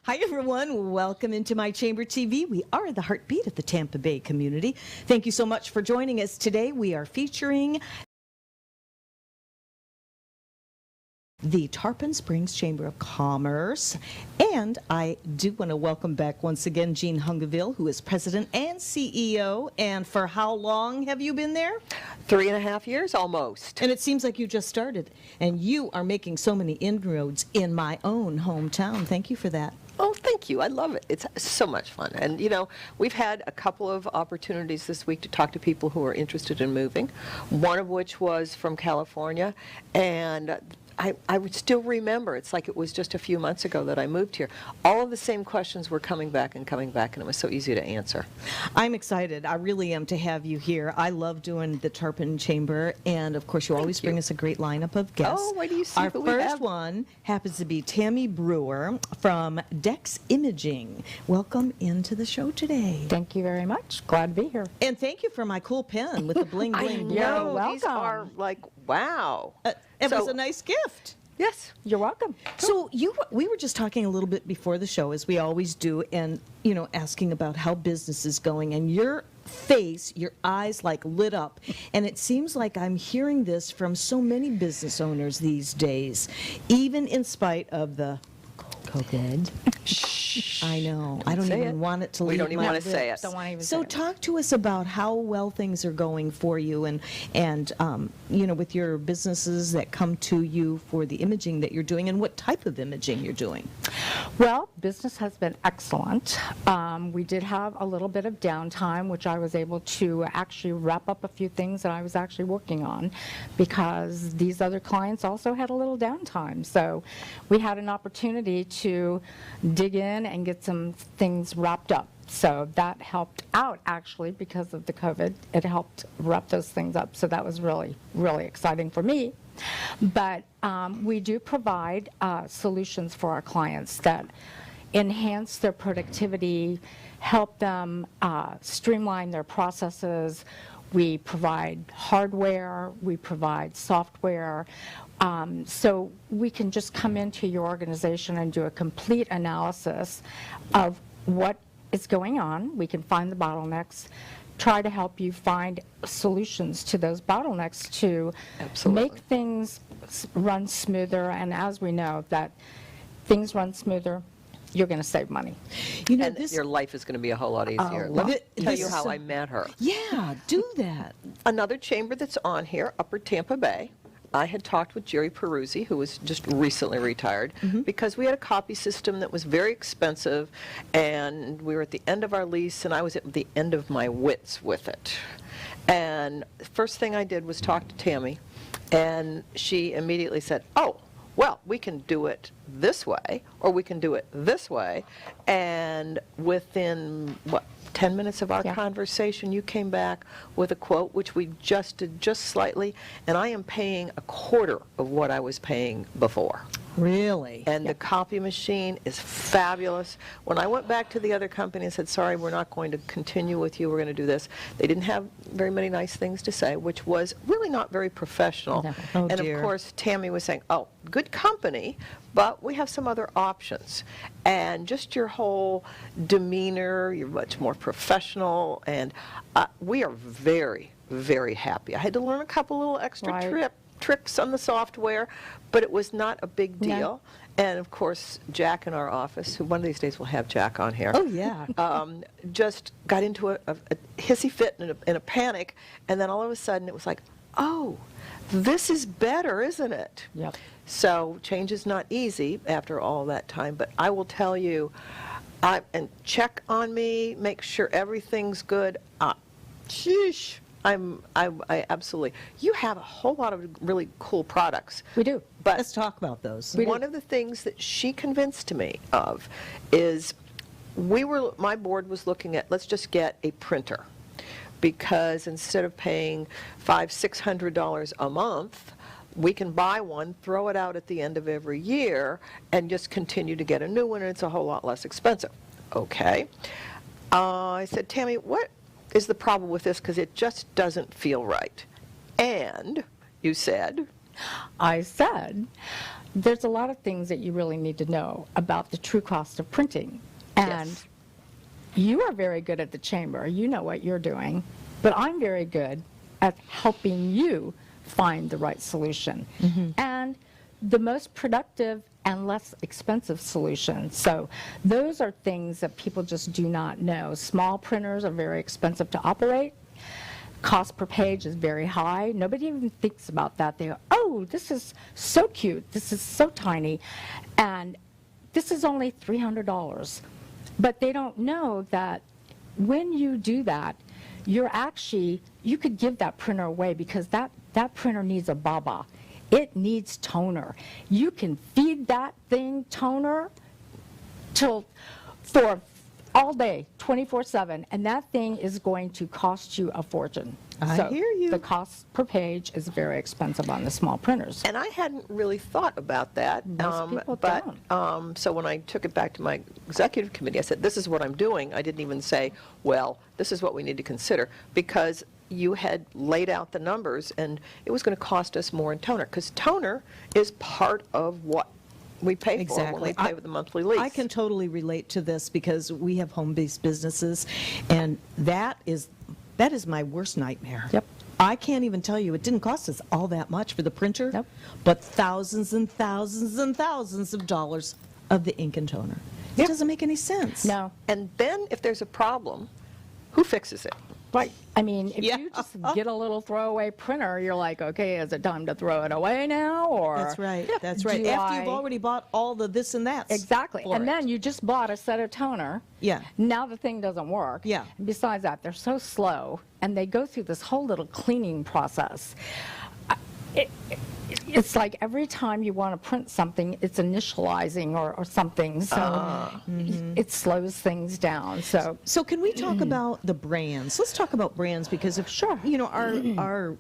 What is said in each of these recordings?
Hi, everyone. Welcome into My Chamber TV. We are the heartbeat of the Tampa Bay community. Thank you so much for joining us today. We are featuring the Tarpon Springs Chamber of Commerce. And I do want to welcome back once again Jean HUNGIVILLE, who is president and CEO. And for how long have you been there? 3.5 years almost. And it seems like you just started. And you are making so many inroads in my own hometown. Thank you for that. Oh, thank you. I love it. It's so much fun. And, you know, we've had a couple of opportunities this week to talk to people who are interested in moving, one of which was from California. And I would still remember, it's like it was just a few months ago that I moved here. All of the same questions were coming back, and it was so easy to answer. I'm excited. I really am to have you here. I love doing the Tarpon Chamber, and of course you always bring us a great lineup of guests. Oh, wait do you see Our who we first have? one happens to be Tammy Brewer from Dex Imaging. Welcome into the show today. Thank you very much. Glad to be here. And thank you for my cool pen with the bling I bling bling. know, You're these are welcome. like, wow. It was So- a nice gift. Yes. You're welcome. So we were just talking a little bit before the show, as we always do, and asking about how business is going, and your face, your eyes like lit up, and it seems like I'm hearing this from so many business owners these days, even in spite of the COVID. I know. I don't say even it. want it to We leave don't even my want to say it. Don't want to even So say it. talk to us about how well things are going for you, and with your businesses that come to you for the imaging that you're doing, and what type of imaging you're doing. Well, business has been excellent. We did have a little bit of downtime, which I was able to actually wrap up a few things that I was actually working on, because these other clients also had a little downtime. So we had an opportunity to dig in and get some things wrapped up. So that helped out, actually, because of the COVID. It helped wrap those things up. So that was really, really exciting for me. But we do provide solutions for our clients that enhance their productivity, help them streamline their processes. We provide hardware, we provide software. So we can just come into your organization and do a complete analysis of what is going on. We can find the bottlenecks, try to help you find solutions to those bottlenecks to Absolutely. make things run smoother. And as we know, that things run smoother, you're going to save money. And your life is going to be a whole lot easier. Let me tell this you is how so- I met her. Yeah, do that. Another chamber that's on here, Upper Tampa Bay. I had talked with Jerry Peruzzi, who was just recently retired, because we had a copy system that was very expensive, and we were at the end of our lease, and I was at the end of my wits with it. And the first thing I did was talk to Tammy, and she immediately said, oh, well, we can do it this way, or we can do it this way. And within, 10 minutes of our Yeah. conversation, you came back with a quote, which we adjusted just slightly, and I am paying a quarter of what I was paying before. Really? And the copy machine is fabulous. When I went back to the other company and said, sorry, we're not going to continue with you, we're going to do this, they didn't have very many nice things to say, which was really not very professional. No. Oh, And dear. of course, Tammy was saying, oh, good company, but we have some other options. And just your whole demeanor, you're much more professional, and we are very, very happy. I had to learn a couple little extra Right. tricks on the software, but it was not a big No. deal. And of course, Jack in our office, who one of these days we'll have Jack on here, Oh, yeah. just got into a hissy fit and a panic, and then all of a sudden it was like, oh, this is better, isn't it? Yep. So change is not easy after all that time, but I will tell you, and check on me, make sure everything's good. Sheesh. I absolutely. You have a whole lot of really cool products. We do. But Let's talk about those. one of the things that she convinced me of is my board was looking at, let's just get a printer, because instead of paying $500-600 a month, we can buy one, throw it out at the end of every year, and just continue to get a new one, and it's a whole lot less expensive. Okay. I said, Tammy, what is the problem with this? Because it just doesn't feel right. And you said, I said, there's a lot of things that you really need to know about the true cost of printing. And Yes. you are very good at the chamber. You know what you're doing. But I'm very good at helping you find the right solution. And the most productive and less expensive solution. So those are things that people just do not know. Small printers are very expensive to operate. Cost per page is very high. Nobody even thinks about that. They go, oh, this is so cute. This is so tiny. And this is only $300. But they don't know that when you do that, you could give that printer away because that printer needs a baba. It needs toner. You can feed that thing toner for all day, 24/7, and that thing is going to cost you a fortune. I hear you. The cost per page is very expensive on the small printers. And I hadn't really thought about that. Most people but so when I took it back to my executive committee, I said, this is what I'm doing. I didn't even say, well, this is what we need to consider, because you had laid out the numbers, and it was going to cost us more in toner, because toner is part of what we pay for when we pay with the monthly lease. I can totally relate to this because we have home-based businesses, and that is my worst nightmare. Yep. I can't even tell you, it didn't cost us all that much for the printer, Nope. but thousands and thousands and thousands of dollars of the ink and toner. It Yep. doesn't make any sense. No. And then if there's a problem, who fixes it? Right. I mean, if Yeah. you just get a little throwaway printer, you're like, okay, is it time to throw it away now? Or That's right, that's right. do After you've I- already bought all the this and that. Exactly. And then you just bought a set of toner. Yeah. Now the thing doesn't work. Yeah. And besides that, they're so slow, and they go through this whole little cleaning process. It's like every time you want to print something, it's initializing or something, so it slows things down. So can we talk about the brands? Let's talk about brands, because if Sure. you know our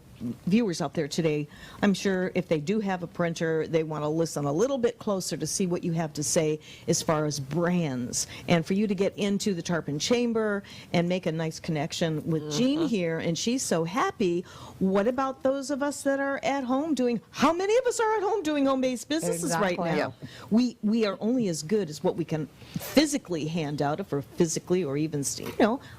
viewers out there today, I'm sure if they do have a printer, they want to listen a little bit closer to see what you have to say as far as brands, and for you to get into the Tarpon Chamber and make a nice connection with Jean here, and she's so happy. What about those of us that are at home doing? How many of us are at home doing home-based businesses right Exactly. now? We are only as good as what we can physically hand out, if we're physically or even,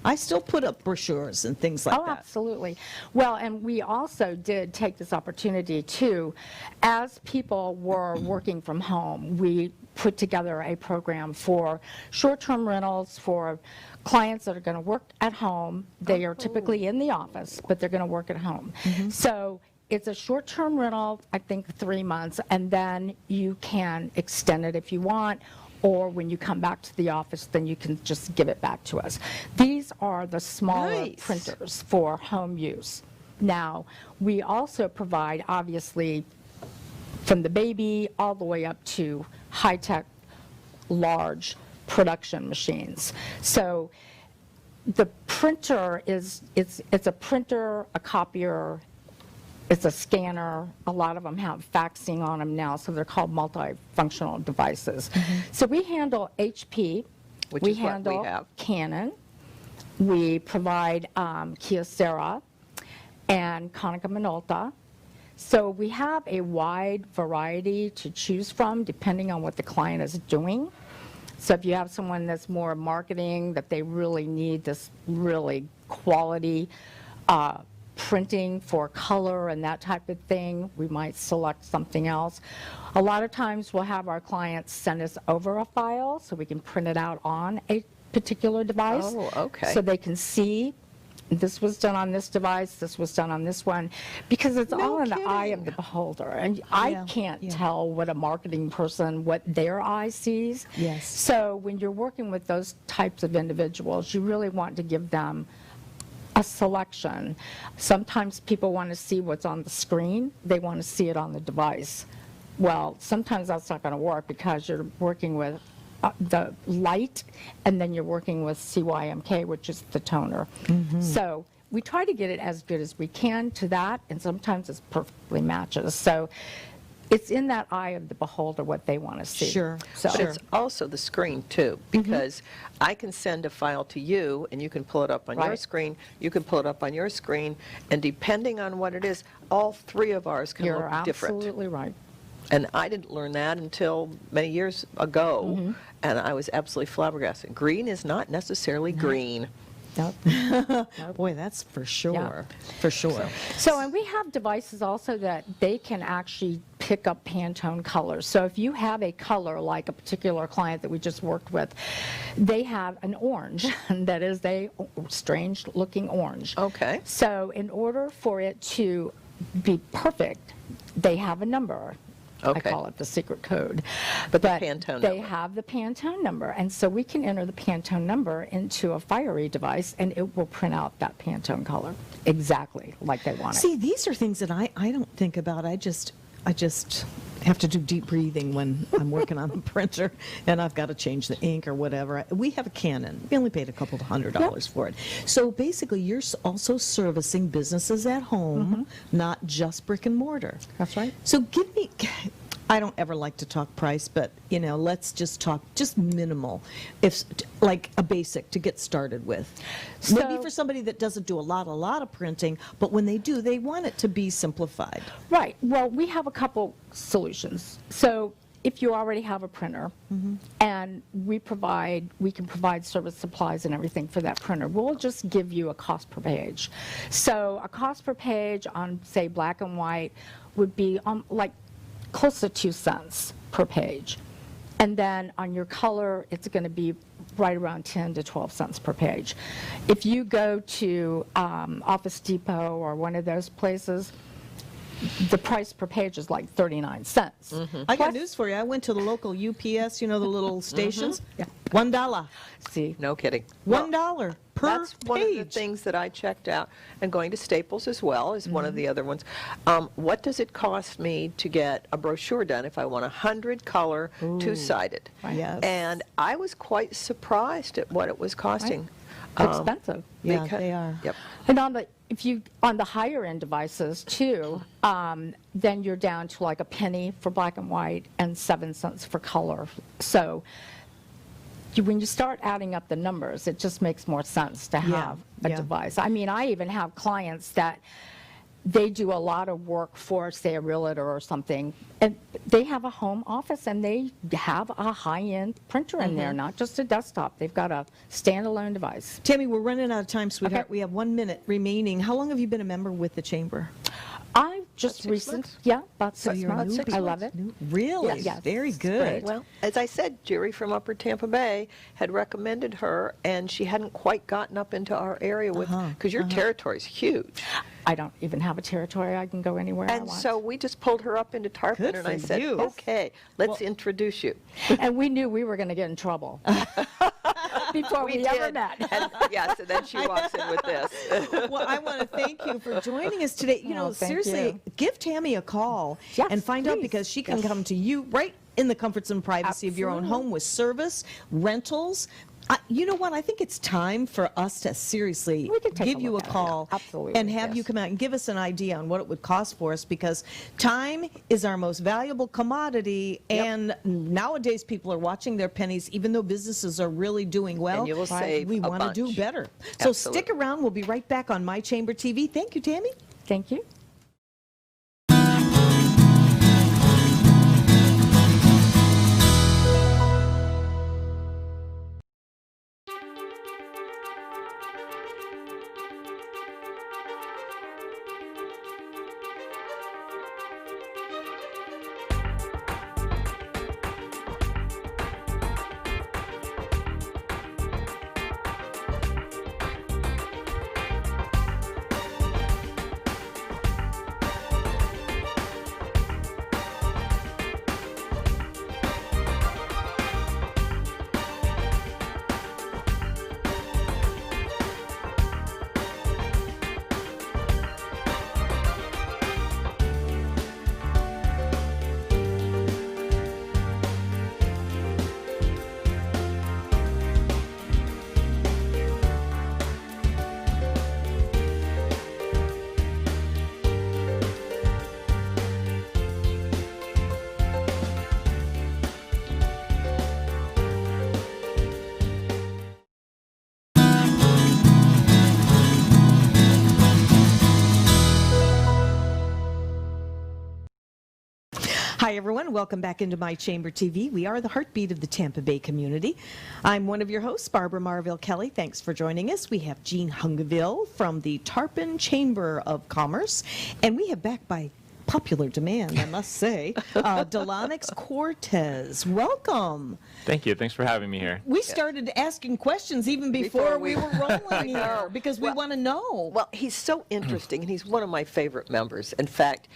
I still put up brochures and things like Oh, that. absolutely. Well, and we also did take this opportunity too, as people were working from home, we put together a program for short-term rentals for clients that are going to work at home. They are typically in the office, but they're going to work at home. So it's a short-term rental, I think 3 months, and then you can extend it if you want, or when you come back to the office, then you can just give it back to us. These are the smaller Nice. printers for home use. Now, we also provide, obviously, from the baby all the way up to high-tech, large production machines. So the printer it's a printer, a copier, it's a scanner. A lot of them have faxing on them now, so they're called multifunctional devices. So we handle HP, Which we is what we handle have. Canon, we provide Kyocera and Konica Minolta. So we have a wide variety to choose from depending on what the client is doing. So if you have someone that's more marketing, that they really need this really quality printing for color and that type of thing, we might select something else. A lot of times we'll have our clients send us over a file so we can print it out on a particular device. Oh, okay. So they can see this was done on this device, this was done on this one, because it's all in the eye of the beholder. And I Yeah, can't yeah. tell what a marketing person, what their eye sees. Yes. So when you're working with those types of individuals, you really want to give them a selection. Sometimes people want to see what's on the screen. They want to see it on the device. Well, sometimes that's not going to work because you're working with the light, and then you're working with YMCA, which is the toner. So we try to get it as good as we can to that, and sometimes it perfectly matches. So it's in that eye of the beholder what they want to see. Sure, So, But it's also the screen, too, because I can send a file to you, and you can pull it up on your Right. screen, you can pull it up on your screen, and depending on what it is, all three of ours can you're look different. absolutely right. And I didn't learn that until many years ago, and I was absolutely flabbergasted. Green is not necessarily green. Nope. Boy, that's for sure. For sure. So, and we have devices also that they can actually pick up Pantone colors. So if you have a color, like a particular client that we just worked with, they have an orange that is a strange looking orange. Okay. So in order for it to be perfect, they have a number. Okay. I call it the secret code. But the Pantone They number. have the Pantone number. And so we can enter the Pantone number into a Fiery device, and it will print out that Pantone color exactly like they want it. See, these are things that I don't think about. I just have to do deep breathing when I'm working on a printer and I've got to change the ink or whatever. We have a Canon. We only paid a couple of $100 for it. So basically, you're also servicing businesses at home, not just brick and mortar. That's right. So give me, I don't ever like to talk price, but, you know, let's just talk just minimal, if like a basic to get started with. Maybe So- for somebody that doesn't do a lot of printing, but when they do, they want it to be simplified. Right. Well, we have a couple solutions. So if you already have a printer and we can provide service supplies and everything for that printer, we'll just give you a cost per page. So a cost per page on, say, black and white would be like close to 2 cents per page. And then on your color, it's going to be right around 10 to 12 cents per page. If you go to Office Depot or one of those places, the price per page is like 39 cents. I got Plus- news for you. I went to the local UPS, you know, the little stations. Yeah. $1. See, No kidding. $1 per That's one of the page. things that I checked out, and going to Staples as well is one of the other ones. What does it cost me to get a brochure done if I want 100 color, two-sided? Yes. And I was quite surprised at what it was costing. expensive. Yeah, Because- they are. Yep. And on the higher end devices too, then you're down to like a penny for black and white and 7 cents for color. So when you start adding up the numbers, it just makes more sense to have a yeah. device. I mean, I even have clients that they do a lot of work for, say, a realtor or something, and they have a home office and they have a high-end printer in there, not just a desktop. They've got a standalone device. Tammy, we're running out of time, sweetheart. Okay. We have 1 minute remaining. How long have you been a member with the chamber? I just 6 recent, months? yeah, about So 6 you're a months. newbie. I love it. Really? Yes, yes. Very It's good. great. Well, as I said, Jerry from Upper Tampa Bay had recommended her, and she hadn't quite gotten up into our area with, because your territory's huge. I don't even have a territory. I can go anywhere I And want. so we just pulled her up into Tarpon, Good and for I said, you. okay, let's introduce you. And we knew we were going to get in trouble before we ever did. met. And, yes, and then she walks in with this. Well, I want to thank you for joining us today. You know, Oh, thank seriously, you. give Tammy a call Yes, and find out, please. because she can come to you right in the comforts and privacy of your own Absolutely. home with service, rentals. You know what? I think it's time for us to seriously We can take a give you a look at it. call Absolutely, and have you yes. come out and give us an idea on what it would cost for us, because time is our most valuable commodity, and nowadays people are watching their pennies, even though businesses are really doing well. And you will save we a want to do bunch. better. So Absolutely. stick around. We'll be right back on My Chamber TV. Thank you, Tammy. Thank you. Hi, everyone. Welcome back into My Chamber TV. We are the heartbeat of the Tampa Bay community. I'm one of your hosts, Barbara Marville Kelly. Thanks for joining us. We have Jean HUNGIVILLE from the Tarpon Chamber of Commerce, and we have back by popular demand, I must say, Delonyx Cortez. Welcome. Thank you. Thanks for having me here. We started asking questions even before we were rolling here because we want to know. Well, he's so interesting, and he's one of my favorite members. In fact,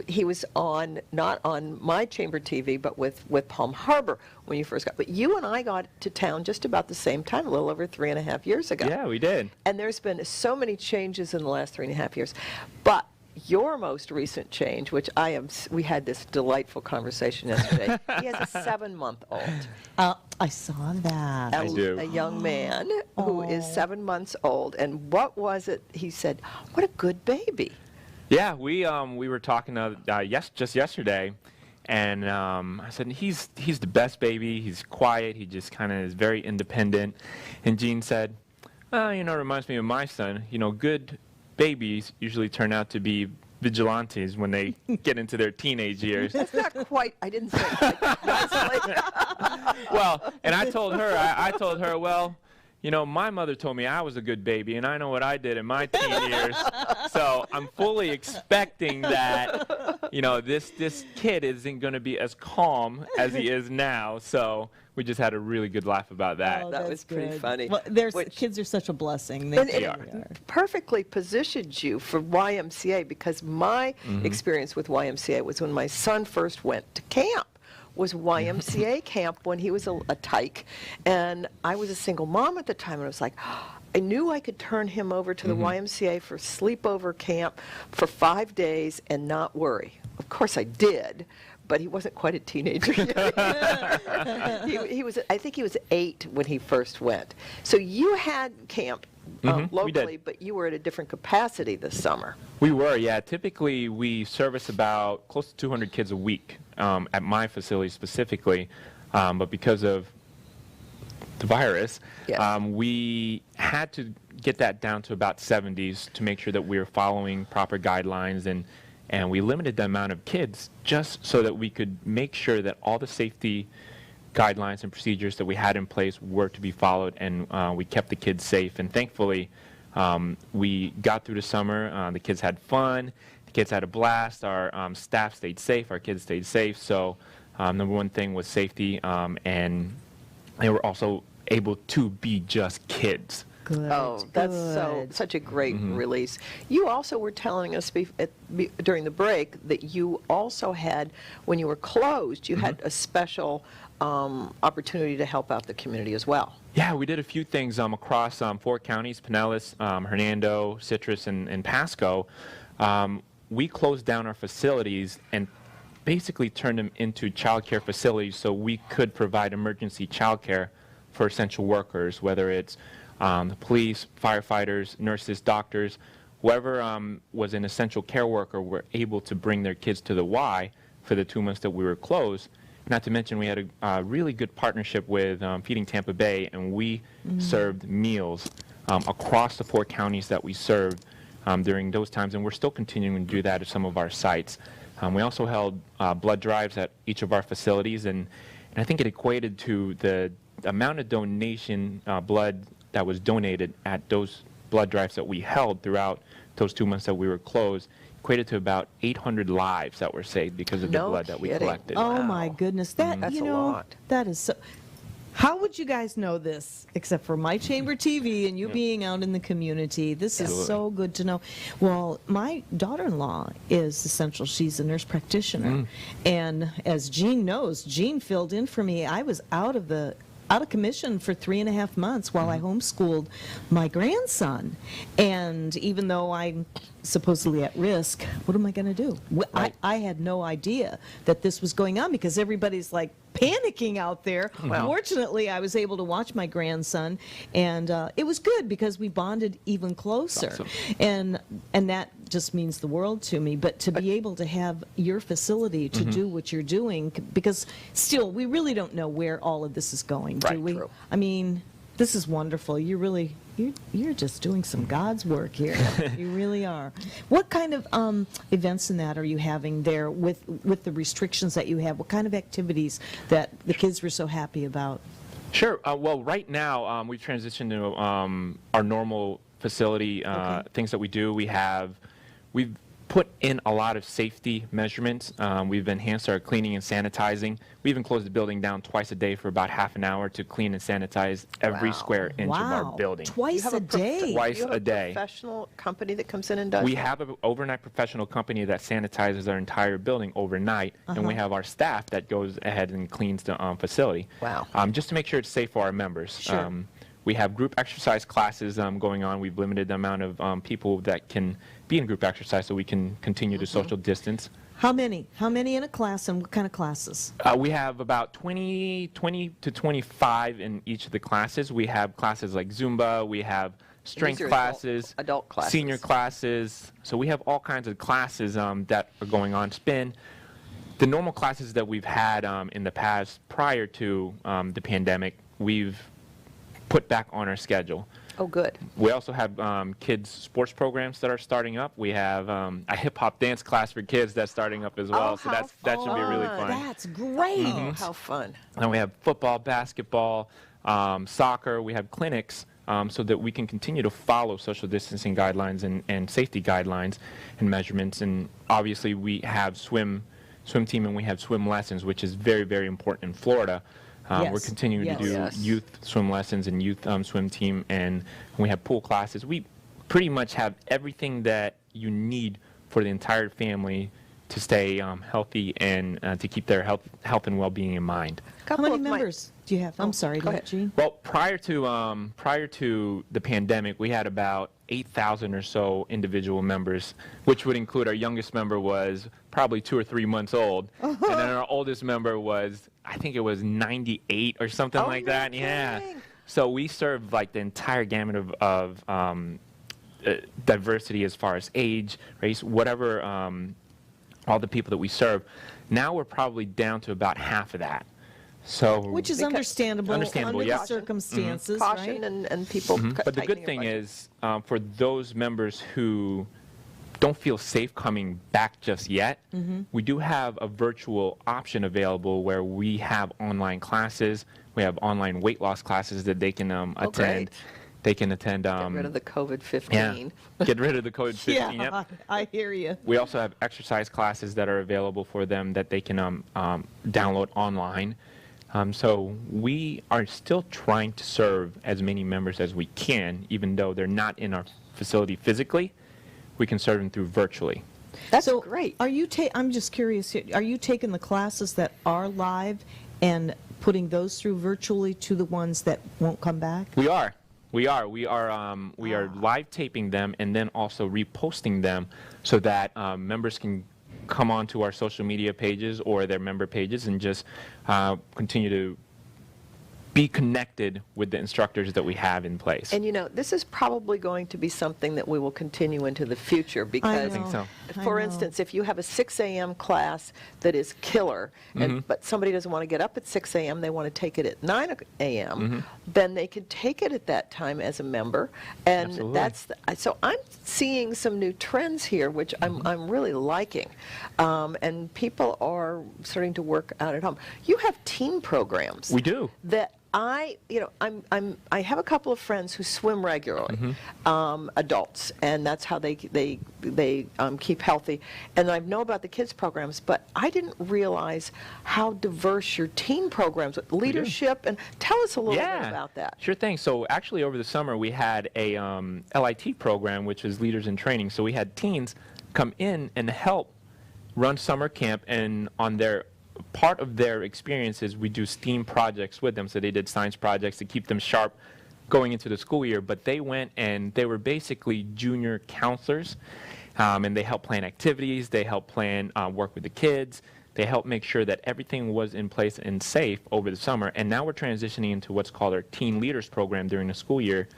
he was on, not on my chamber TV, but with Palm Harbor when you first got. But you and I got to town just about the same time, a little over 3.5 years ago. Yeah, we did. And there's been so many changes in the last 3.5 years. But your most recent change, which we had this delightful conversation yesterday. He has a 7-month-old. I saw that. I do. A young man who is 7 months old. And what was it? He said, "What a good baby." Yeah, we were talking just yesterday, and I said he's the best baby. He's quiet. He just kind of is very independent. And Jean said, it reminds me of my son. Good babies usually turn out to be vigilantes when they get into their teenage years. That's not quite, I didn't say it quite nicely. Well, and I told her, well, my mother told me I was a good baby, and I know what I did in my teen years. So I'm fully expecting that, this kid isn't going to be as calm as he is now. So we just had a really good laugh about that. Oh, That that's was pretty good. funny. Well, kids are such a blessing. And They it really are. perfectly positioned you for YMCA, because my experience with YMCA was when my son first went to camp. Was YMCA camp when he was a tyke, and I was a single mom at the time, and I was like, I knew I could turn him over to the YMCA for sleepover camp for 5 days and not worry. Of course I did, but he wasn't quite a teenager yet. I think he was 8 when he first went. So you had camp locally, but you were at a different capacity this summer. We were, yeah. Typically, we service about close to 200 kids a week at my facility specifically, but because of the virus, Yes. we had to get that down to about 70s to make sure that we were following proper guidelines, and we limited the amount of kids just so that we could make sure that all the safety guidelines and procedures that we had in place were to be followed, and we kept the kids safe. And thankfully, we got through the summer. The kids had fun. The kids had a blast. Our staff stayed safe. Our kids stayed safe. So number one thing was safety, and they were also able to be just kids. Good. Oh, that's good. such a great release. You also were telling us during the break that you also had, when you were closed, you had a special opportunity to help out the community as well. Yeah, we did a few things across 4 counties, Pinellas, Hernando, Citrus, and Pasco. We closed down our facilities and basically turned them into child care facilities so we could provide emergency child care for essential workers, whether it's the police, firefighters, nurses, doctors, whoever was an essential care worker were able to bring their kids to the Y for the 2 months that we were closed. Not to mention we had a really good partnership with Feeding Tampa Bay, and we served meals across the 4 counties that we served during those times, and we're still continuing to do that at some of our sites. We also held blood drives at each of our facilities, and I think it equated to the amount of donation blood that was donated at those blood drives that we held throughout those 2 months that we were closed, equated to about 800 lives that were saved because of the No blood that we kidding. collected. Oh my goodness, that That's you a know, lot. that is so. How would you guys know this except for My Chamber TV and you being out in the community? This is Absolutely. so good to know. Well, my daughter-in-law is essential. She's a nurse practitioner, and as Jean knows, Jean filled in for me. I was out of commission for 3.5 months while I homeschooled my grandson. And even though I'm supposedly at risk, what am I going to do? Right. I had no idea that this was going on because everybody's like panicking out there. Fortunately, I was able to watch my grandson, and it was good because we bonded even closer. Awesome. And that just means the world to me. But to be able to have your facility to do what you're doing, because still, we really don't know where all of this is going, do Right, we? true. I mean, This is wonderful. You're just doing some God's work here. You really are. What kind of events and that are you having there with the restrictions that you have? What kind of activities that the kids were so happy about? Sure. Well, right now we've transitioned to our normal facility things that we do. We've put in a lot of safety measurements. We've enhanced our cleaning and sanitizing. We even closed the building down twice a day for about half an hour to clean and sanitize every square inch of our building. Twice a day? Twice a day. You have a professional company that comes in and does We that? have an overnight professional company that sanitizes our entire building overnight, and we have our staff that goes ahead and cleans the facility. Wow. Just to make sure it's safe for our members. Sure. We have group exercise classes going on. We've limited the amount of people that can be in group exercise so we can continue to social distance. How many? How many in a class, and what kind of classes? We have about 20 to 25 in each of the classes. We have classes like Zumba. We have strength These are classes, adult classes. senior classes. So we have all kinds of classes that are going on. Spin. The normal classes that we've had in the past prior to the pandemic, we've put back on our schedule. Oh, good. We also have kids' sports programs that are starting up. We have a hip-hop dance class for kids that's starting up as well. Oh, So how that should be really fun. fun. That's great. Oh, how fun. And we have football, basketball, soccer. We have clinics so that we can continue to follow social distancing guidelines and safety guidelines and measurements. And obviously we have swim team, and we have swim lessons, which is very, very important in Florida. We're Yes. continuing to do Yes. youth swim lessons and youth swim team, and we have pool classes. We pretty much have everything that you need for the entire family to stay healthy and to keep their health and well-being in mind. How Couple many of my- members do you have? I'm sorry, go ahead. Gene. Well, prior to the pandemic, we had about 8,000 or so individual members, which would include our youngest member was probably 2 or 3 months old, and then our oldest member was, I think it was 98 or something like no that. Yeah. kidding. So we served like the entire gamut of diversity as far as age, race, whatever. All the people that we serve. Now we're probably down to about half of that. So, Which is Because- understandable, Understandable, under yeah. the circumstances, Caution right? and people but the good thing is, for those members who don't feel safe coming back just yet, we do have a virtual option available where we have online classes. We have online weight loss classes that they can attend. great. They can attend. Get rid of the COVID-15. Yeah, get rid of the COVID-15. Yeah, Yep. I hear you. We also have exercise classes that are available for them that they can download online. So we are still trying to serve as many members as we can, even though they're not in our facility physically. We can serve them through virtually. That's So great. Are you I'm just curious here, are you taking the classes that are live and putting those through virtually to the ones that won't come back? We are live taping them and then also reposting them so that members can come onto our social media pages or their member pages and just continue to be connected with the instructors that we have in place. And you know, this is probably going to be something that we will continue into the future because, think so. for I know. instance, if you have a 6 a.m. class that is killer, but somebody doesn't want to get up at 6 a.m., they want to take it at 9 a.m., then they could take it at that time as a member. And Absolutely. so I'm seeing some new trends here, which I'm really liking. And people are starting to work out at home. You have teen programs. We do. That I have a couple of friends who swim regularly, adults, and that's how they keep healthy. And I know about the kids programs, but I didn't realize how diverse your teen programs, leadership, and tell us a little bit about that. Sure thing. So actually over the summer we had a LIT program, which is Leaders in Training. So we had teens come in and help run summer camp, and on their part of their experiences, we do STEAM projects with them. So they did science projects to keep them sharp going into the school year. But they went and they were basically junior counselors, and they helped plan activities. They helped plan work with the kids. They helped make sure that everything was in place and safe over the summer. And now we're transitioning into what's called our Teen Leaders program during the school year,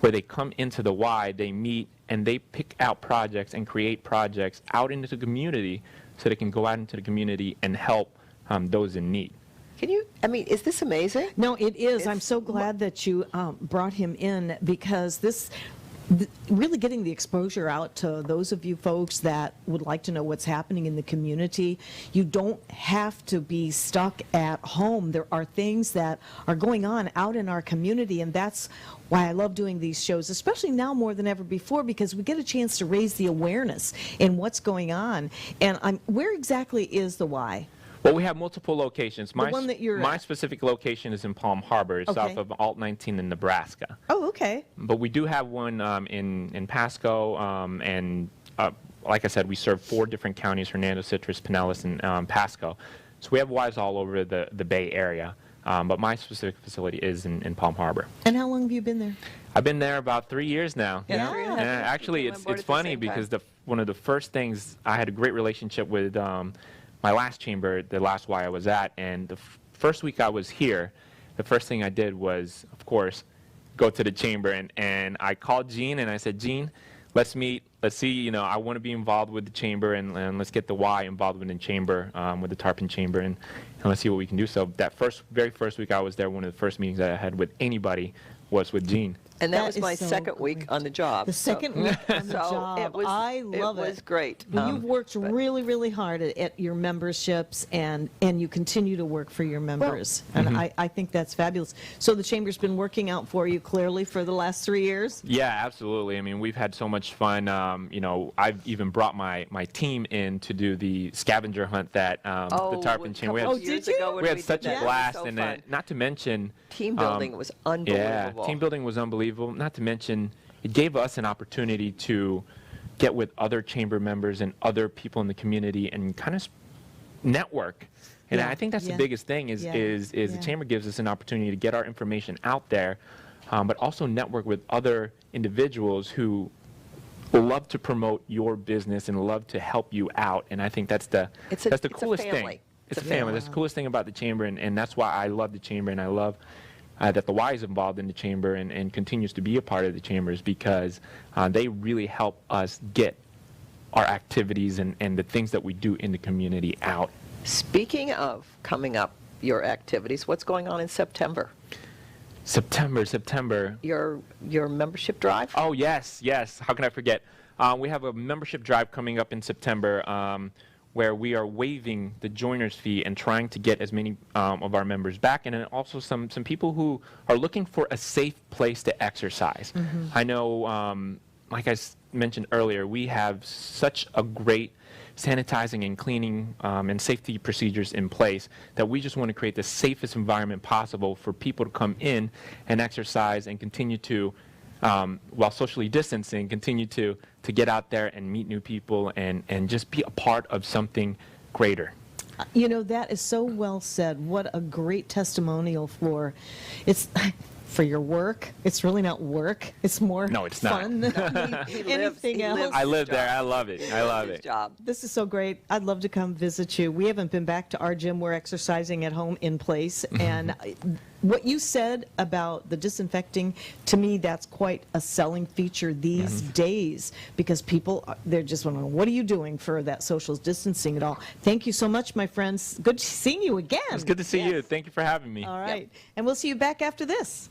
where they come into the Y, they meet, and they pick out projects and create projects out into the community so they can go out into the community and help those in need. Can you I mean, is this amazing? No, it is. I'm It's so glad that you brought him in, because really getting the exposure out to those of you folks that would like to know what's happening in the community. You don't have to be stuck at home. There are things that are going on out in our community, and that's why I love doing these shows, especially now more than ever before, because we get a chance to raise the awareness in what's going on. And where exactly is the Y? Well, we have multiple locations. My, one that you're my at. specific location is in Palm Harbor, Okay. south of Alt 19 in Nebraska. Oh, okay. But we do have one in Pasco, and like I said, we serve 4 different counties: Hernando, Citrus, Pinellas, and Pasco. So we have Ys all over the Bay Area. But my specific facility is in Palm Harbor. And how long have you been there? I've been there about 3 years now. Yeah. 3.5 years. Actually, You came on board it's at the funny same because time. one of the first things, I had a great relationship with my last chamber, the last Y I was at, and the first week I was here, the first thing I did was, of course, go to the chamber, and I called Gene and I said, Gene, let's meet, let's see, I want to be involved with the chamber, and let's get the Y involved with the chamber, with the Tarpon chamber, and let's see what we can do. So that very first week I was there, one of the first meetings that I had with anybody was with Gene. And that That was is my so second week great. on the job. The so- second week on the so job. It was, I love it. It was great. Well, you've worked but- really, really hard at your memberships, and you continue to work for your members. And I think that's fabulous. So the Chamber's been working out for you clearly for the last 3 years? Yeah, absolutely. I mean, we've had so much fun. I've even brought my team in to do the scavenger hunt that the Tarpon chamber. We had, Oh, did you? we had such a that. blast, It was so and fun. not to mention Team building was unbelievable. Yeah, team building was unbelievable. Not to mention, it gave us an opportunity to get with other chamber members and other people in the community and kind of network. And Yeah, I think that's yeah. the biggest thing is Yeah, is yeah. the chamber gives us an opportunity to get our information out there, but also network with other individuals who love to promote your business and love to help you out. And I think that's the It's a coolest family. thing. It's It's a a family. family. That's the coolest thing about the chamber, and that's why I love the chamber, and I love that the Y is involved in the chamber and continues to be a part of the chambers, because they really help us get our activities and the things that we do in the community out. Speaking of coming up, your activities, what's going on in September? September. Your membership drive? Oh, yes. How can I forget? We have a membership drive coming up in September where we are waiving the joiner's fee and trying to get as many of our members back, and then also some people who are looking for a safe place to exercise. I know, like I mentioned earlier, we have such a great sanitizing and cleaning and safety procedures in place that we just want to create the safest environment possible for people to come in and exercise and continue to, while socially distancing, continue to get out there and meet new people and just be a part of something greater. That is so well said. What a great testimonial for for your work. It's really not work. It's more No, it's not. fun than He anything else. lives I his live there. job. I love it. I He love lives his it. job. This is so great. I'd love to come visit you. We haven't been back to our gym. We're exercising at home in place. And what you said about the disinfecting, to me, that's quite a selling feature these days, because people, they're just wondering, what are you doing for that social distancing at all? Thank you so much, my friends. Good seeing you again. It's good to see you. Thank you for having me. All right. And we'll see you back after this.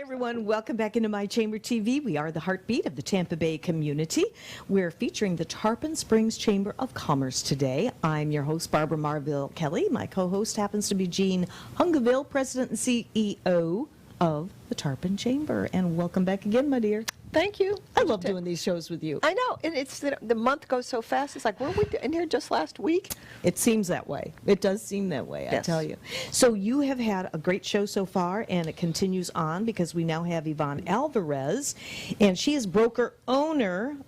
everyone. Welcome back into My Chamber TV. We are the heartbeat of the Tampa Bay community. We're featuring the Tarpon Springs Chamber of Commerce today. I'm your host, Barbara Marville Kelly. My co-host happens to be Jean HUNGIVILLE, President and CEO of the Tarpon Chamber. And welcome back again, my dear. Thank you. I love doing these shows with you. I know, and it's the month goes so fast. It's like, weren't we in here just last week? It seems that way. It does seem that way, I Yes. tell you. So you have had a great show so far, and it continues on because we now have Ivonne Alverez, and she is broker owner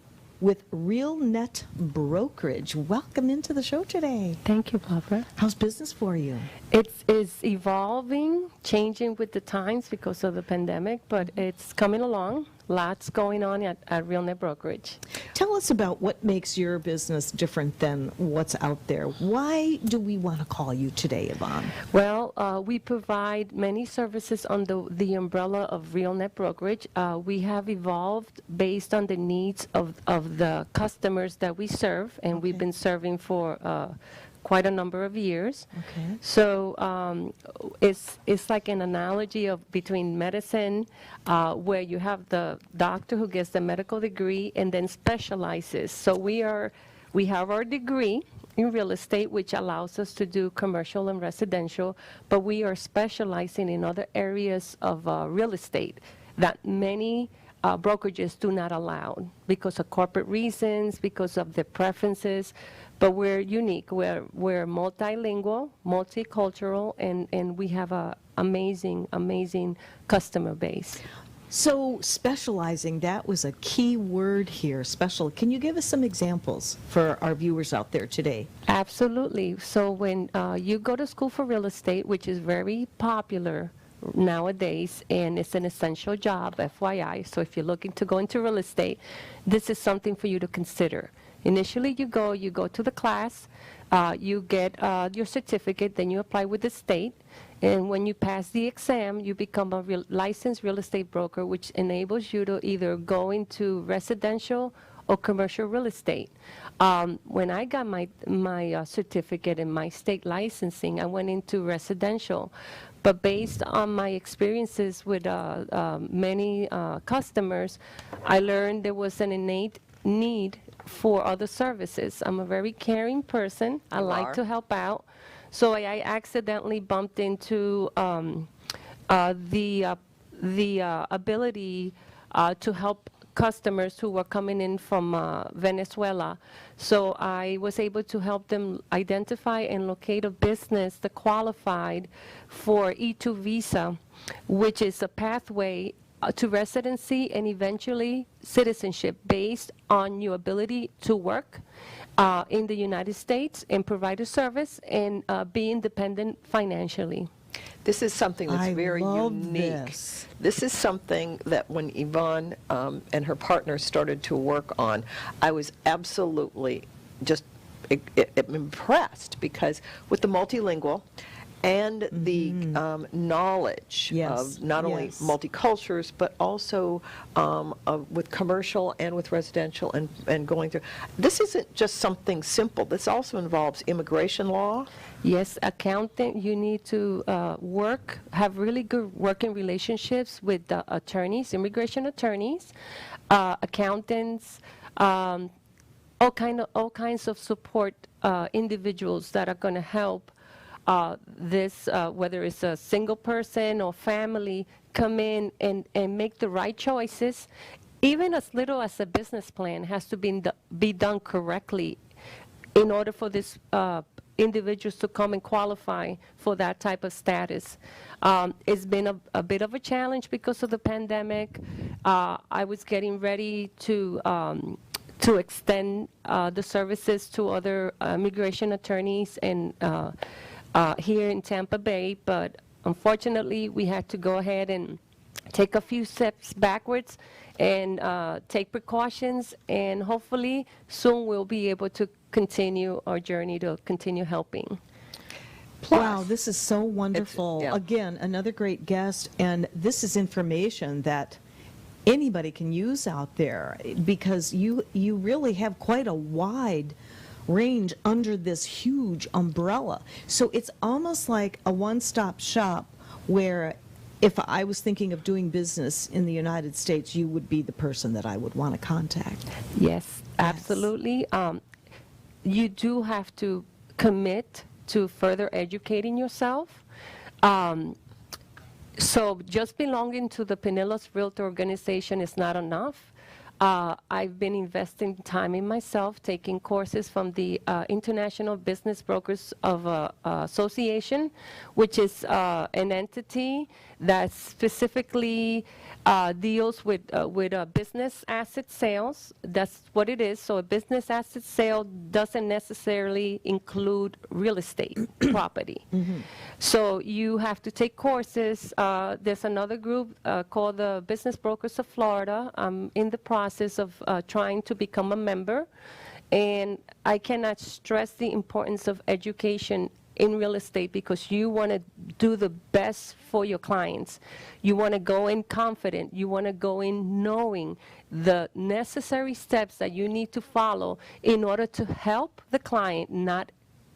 with RealNet Brokerage. Welcome into the show today. Thank you, Barbara. How's business for you? It's evolving, changing with the times because of the pandemic, but it's coming along. Lots going on at RealNet Brokerage. Tell us about what makes your business different than what's out there. Why do we want to call you today, Ivonne? Well, we provide many services under the umbrella of RealNet Brokerage. We have evolved based on the needs of the customers that we serve, and we've been serving for quite a number of years. Okay. So it's like an analogy of between medicine, where you have the doctor who gets the medical degree and then specializes. So we have our degree in real estate, which allows us to do commercial and residential, but we are specializing in other areas of real estate that many brokerages do not allow because of corporate reasons, because of their preferences. But we're unique. We're multilingual, multicultural, and we have a amazing customer base. So specializing, that was a key word here, special. Can you give us some examples for our viewers out there today? Absolutely. So when you go to school for real estate, which is very popular nowadays, and it's an essential job, FYI. So if you're looking to go into real estate, this is something for you to consider. Initially, you go to the class, you get your certificate, then you apply with the state, and when you pass the exam, you become a licensed real estate broker, which enables you to either go into residential or commercial real estate. When I got my certificate and my state licensing, I went into residential. But based on my experiences with many customers, I learned there was an innate need for other services. I'm a very caring person. I like to help out. So I accidentally bumped into the ability to help customers who were coming in from Venezuela. So I was able to help them identify and locate a business that qualified for E2 visa, which is a pathway to residency and eventually citizenship based on your ability to work in the United States and provide a service and be independent financially. This is something that's very unique. This is something that when Ivonne and her partner started to work on, I was absolutely just impressed, because with the multilingual and the knowledge of not only multicultures, but also with commercial and with residential and going through. This isn't just something simple. This also involves immigration law. Yes, accountant, you need to have really good working relationships with the attorneys, immigration attorneys, accountants, all kinds of support individuals that are going to help whether it's a single person or family, come in and make the right choices. Even as little as a business plan has to be done correctly in order for this individuals to come and qualify for that type of status. It's been a bit of a challenge because of the pandemic. I was getting ready to extend the services to other immigration attorneys and here in Tampa Bay, but unfortunately we had to go ahead and take a few steps backwards and take precautions, and hopefully soon we'll be able to continue our journey to continue helping. Wow, this is so wonderful. Yeah. Again, another great guest, and this is information that anybody can use out there, because you really have quite a wide range under this huge umbrella. So it's almost like a one-stop shop where if I was thinking of doing business in the United States, you would be the person that I would want to contact. Yes, absolutely. You do have to commit to further educating yourself. So just belonging to the Pinellas Realtor organization is not enough. I've been investing time in myself, taking courses from the International Business Brokers of Association, which is an entity that specifically deals with business asset sales. That's what it is. So a business asset sale doesn't necessarily include real estate property. So you have to take courses. There's another group called the Business Brokers of Florida. I'm in the process of trying to become a member. And I cannot stress the importance of education in real estate, because you want to do the best for your clients. You want to go in confident. You want to go in knowing the necessary steps that you need to follow in order to help the client, not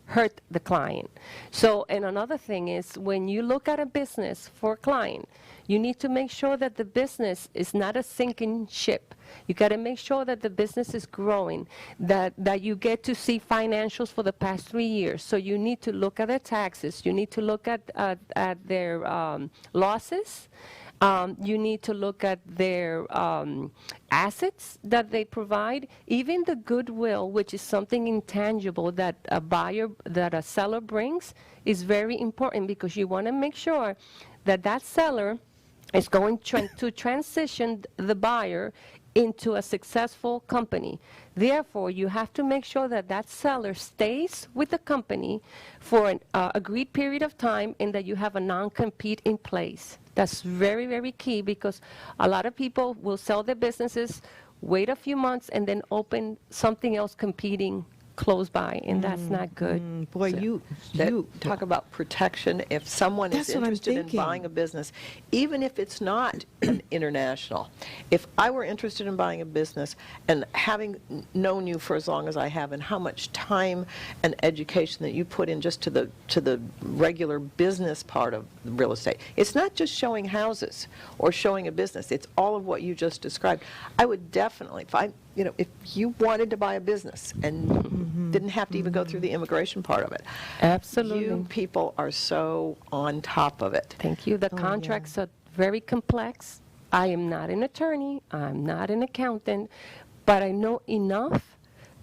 hurt the client. So, and another thing is, when you look at a business for a client, you need to make sure that the business is not a sinking ship. You got to make sure that the business is growing, that you get to see financials for the past 3 years. So you need to look at their taxes. You need to look at their losses. You need to look at their assets that they provide, even the goodwill, which is something intangible that a seller brings, is very important, because you want to make sure that that seller is going to transition the buyer into a successful company. Therefore, you have to make sure that that seller stays with the company for an agreed period of time, and that you have a non-compete in place. That's very, very key, because a lot of people will sell their businesses, wait a few months, and then open something else competing close by, and that's not good. Boy, So you talk about protection. If someone is That's what I'm interested in thinking. buying a business, even if it's not an international, if I were interested in buying a business, and having known you for as long as I have, and how much time and education that you put in just to the regular business part of real estate, it's not just showing houses or showing a business. It's all of what you just described. I would definitely, if you wanted to buy a business and didn't have to even go through the immigration part of it. Absolutely. You people are so on top of it. Thank you. The contracts are very complex. I am not an attorney. I'm not an accountant, but I know enough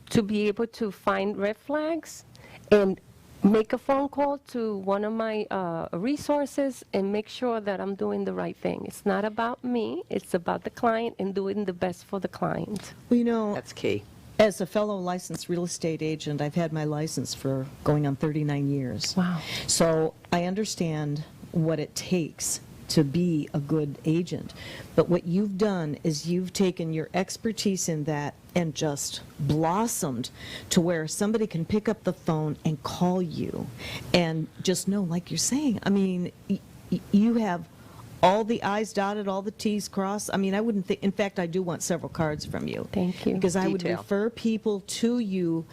to be able to find red flags and make a phone call to one of my resources and make sure that I'm doing the right thing. It's not about me. It's about the client and doing the best for the client. Well, That's key. as a fellow licensed real estate agent, I've had my license for going on 39 years. Wow. So I understand what it takes to be a good agent. But what you've done is you've taken your expertise in that and just blossomed to where somebody can pick up the phone and call you and just know, like you're saying, I mean, you have all the I's dotted, all the T's crossed. I mean, I wouldn't think, in fact, I do want several cards from you. Thank you. Because I would Detail. refer people to you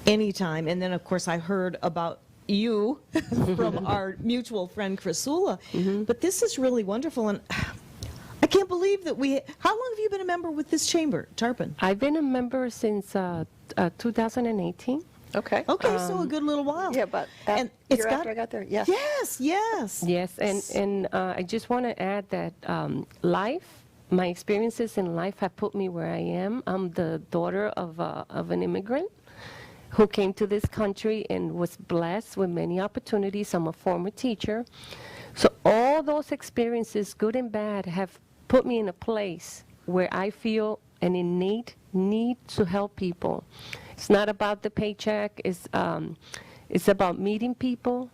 anytime. And then, of course, I heard about you from our mutual friend, Crisula. But this is really wonderful. And I can't believe that how long have you been a member with this chamber, Tarpon? I've been a member since 2018. Okay. Okay, so a good little while. Yeah, but and it's year got, after I got there, yes. Yes. Yes, and I just want to add that my experiences in life have put me where I am. I'm the daughter of an immigrant who came to this country and was blessed with many opportunities. I'm a former teacher. So all those experiences, good and bad, have put me in a place where I feel an innate need to help people. It's not about the paycheck. It's about meeting people,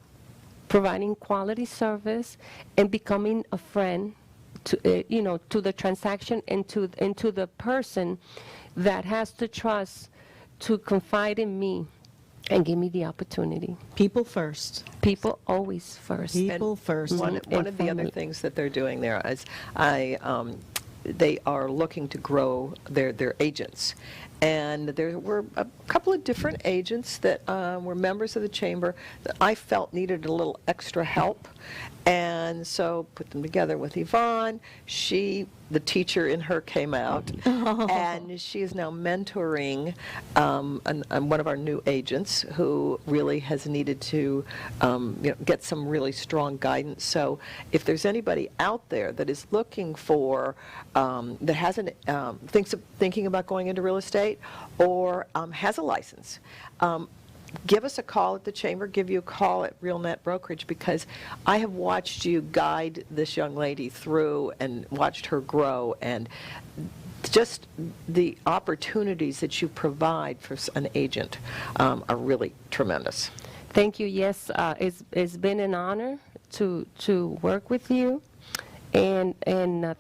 providing quality service, and becoming a friend to the transaction and to the person that has the trust to confide in me and give me the opportunity. People first. People always first. People first. One And of the other family. things that they're doing there is they are looking to grow their agents. And there were a couple of different agents that were members of the chamber that I felt needed a little extra help. And so put them together with Ivonne. The teacher in her came out, and she is now mentoring one of our new agents who really has needed to get some really strong guidance. So if there's anybody out there that is looking for, that hasn't, thinking about going into real estate or has a license, give us a call at the chamber, give you a call at RealNet Brokerage, because I have watched you guide this young lady through and watched her grow, and just the opportunities that you provide for an agent are really tremendous. Thank you. Yes, it's been an honor to work with you, and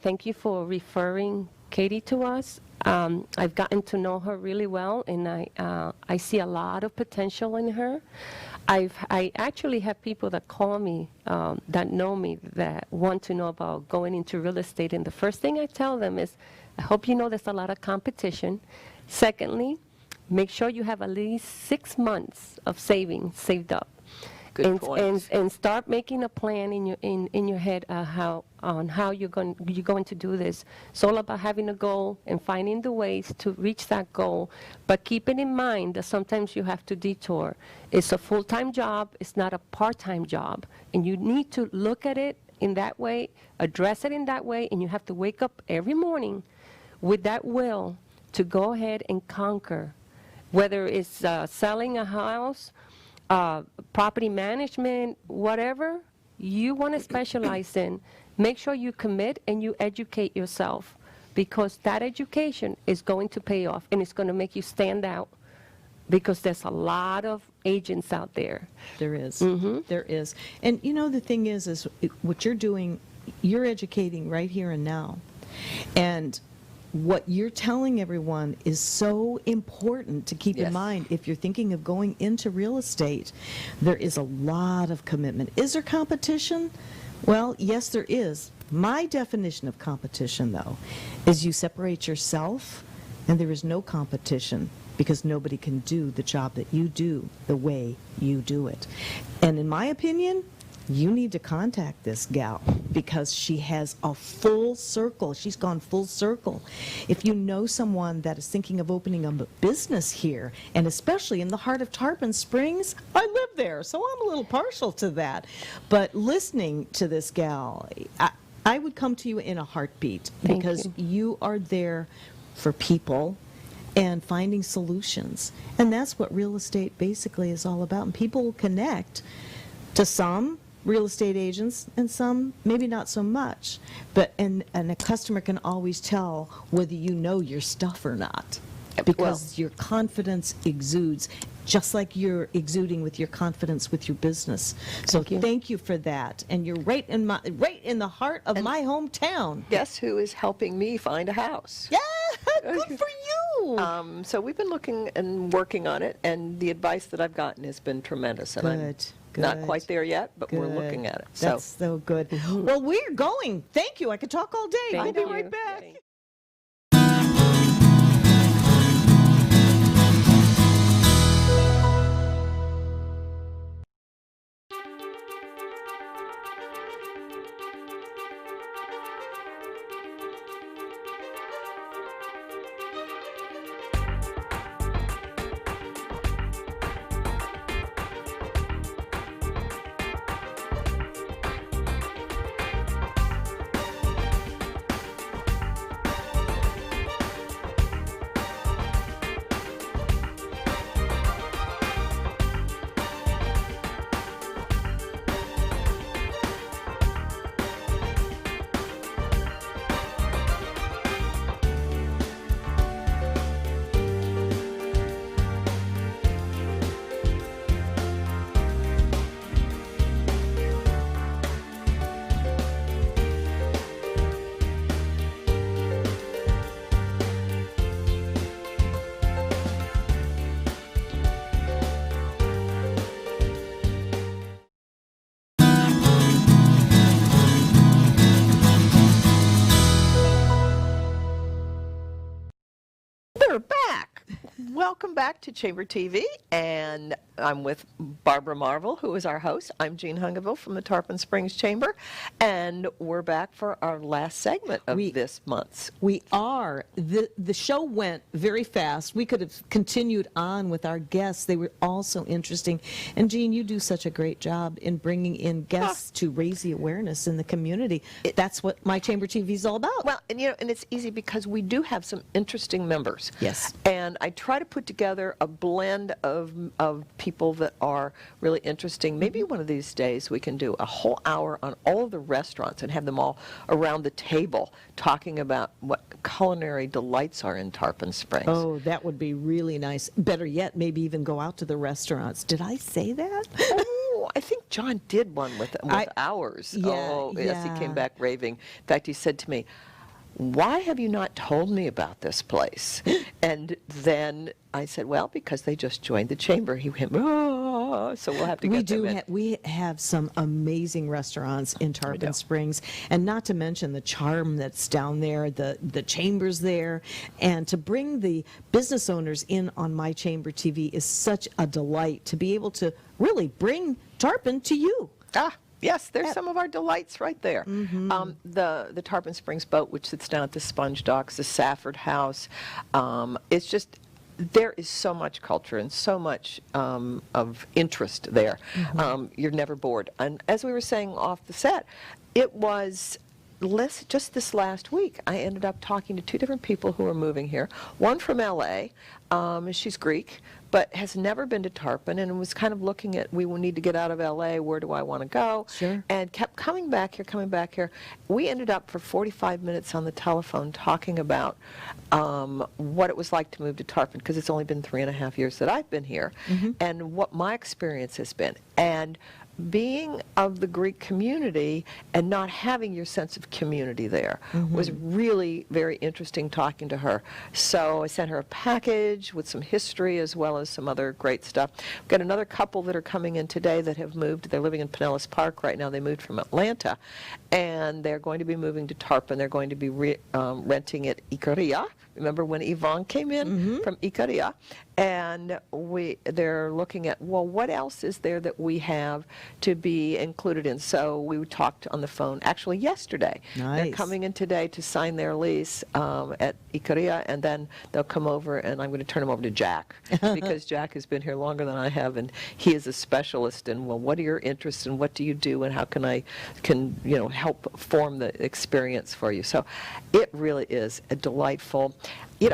thank you for referring Katie to us. I've gotten to know her really well, and I see a lot of potential in her. I actually have people that call me that know me that want to know about going into real estate, and the first thing I tell them is, I hope you know there's a lot of competition. Secondly, make sure you have at least 6 months of savings saved up. Good point. And start making a plan in your head on how you're going to do this. It's all about having a goal and finding the ways to reach that goal, but keeping in mind that sometimes you have to detour. It's a full-time job. It's not a part-time job, and you need to look at it in that way, address it in that way, and you have to wake up every morning with that will to go ahead and conquer, whether it's selling a house, property management, whatever you want to specialize in. Make sure you commit and you educate yourself, because that education is going to pay off, and it's going to make you stand out, because there's a lot of agents out there. There is. There is. And you know, the thing is what you're doing, you're educating right here and now. And what you're telling everyone is so important to keep in mind if you're thinking of going into real estate. There is a lot of commitment. Is there competition? Well, yes, there is. My definition of competition, though, is you separate yourself, and there is no competition, because nobody can do the job that you do the way you do it. And in my opinion, you need to contact this gal, because she has a full circle. She's gone full circle. If you know someone that is thinking of opening a business here, and especially in the heart of Tarpon Springs, I live there, so I'm a little partial to that. But listening to this gal, I would come to you in a heartbeat, because you are there for people and finding solutions. And that's what real estate basically is all about. And people will connect to some real estate agents and some maybe not so much, but and a customer can always tell whether you know your stuff or not, because your confidence exudes, just like you're exuding with your confidence with your business. So thank you for that, and you're right in the heart of my hometown. Guess who is helping me find a house? Yeah, good for you. So we've been looking and working on it, and the advice that I've gotten has been tremendous. And I'm not quite there yet, but we're looking at it. That's so good. Well, we're going. Thank you. I could talk all day. Thank We'll be you. right back. Welcome back to Chamber TV, and I'm with Barbara Marvel, who is our host. I'm Jean Hungiville from the Tarpon Springs Chamber, and we're back for our last segment of this month's. We are. The show went very fast. We could have continued on with our guests. They were all so interesting. And Jean, you do such a great job in bringing in guests to raise the awareness in the community. That's what My Chamber TV is all about. Well, and and it's easy because we do have some interesting members. Yes. And I try to put together a blend of people that are really interesting. Maybe one of these days we can do a whole hour on all of the restaurants and have them all around the table talking about what culinary delights are in Tarpon Springs. Oh, that would be really nice. Better yet, maybe even go out to the restaurants. Did I say that? Oh, I think John did one with ours. Yeah, oh, yes, he yeah. came back raving. In fact, he said to me, "Why have you not told me about this place?" And then I said, "Well, because they just joined the chamber." He went, "Oh," so we'll have to get them in. We have some amazing restaurants in Tarpon Springs, and not to mention the charm that's down there, the chambers there, and to bring the business owners in on My Chamber TV is such a delight to be able to really bring Tarpon to you. Yes, there's some of our delights right there. The Tarpon Springs boat, which sits down at the Sponge Docks, the Safford House. It's just, there is so much culture and so much of interest there. You're never bored. And as we were saying off the set, it was just this last week, I ended up talking to two different people who are moving here. One from LA, she's Greek, but has never been to Tarpon and was kind of looking at, we will need to get out of LA, where do I want to go? Sure. And kept coming back here. We ended up for 45 minutes on the telephone talking about what it was like to move to Tarpon, because it's only been 3.5 years that I've been here, and what my experience has been. And being of the Greek community and not having your sense of community there was really very interesting talking to her. So I sent her a package with some history as well as some other great stuff. We've got another couple that are coming in today that have moved. They're living in Pinellas Park right now. They moved from Atlanta, and they're going to be moving to Tarpon. They're going to be renting at Grtr. Remember when Ivonne came in from Grtr? And they're looking at, well, what else is there that we have to be included in? So we talked on the phone actually yesterday. Nice. They're coming in today to sign their lease at Grtr, and then they'll come over, and I'm going to turn them over to Jack, because Jack has been here longer than I have, and he is a specialist in, well, what are your interests and what do you do, and how can I help form the experience for you? So it really is a delightful,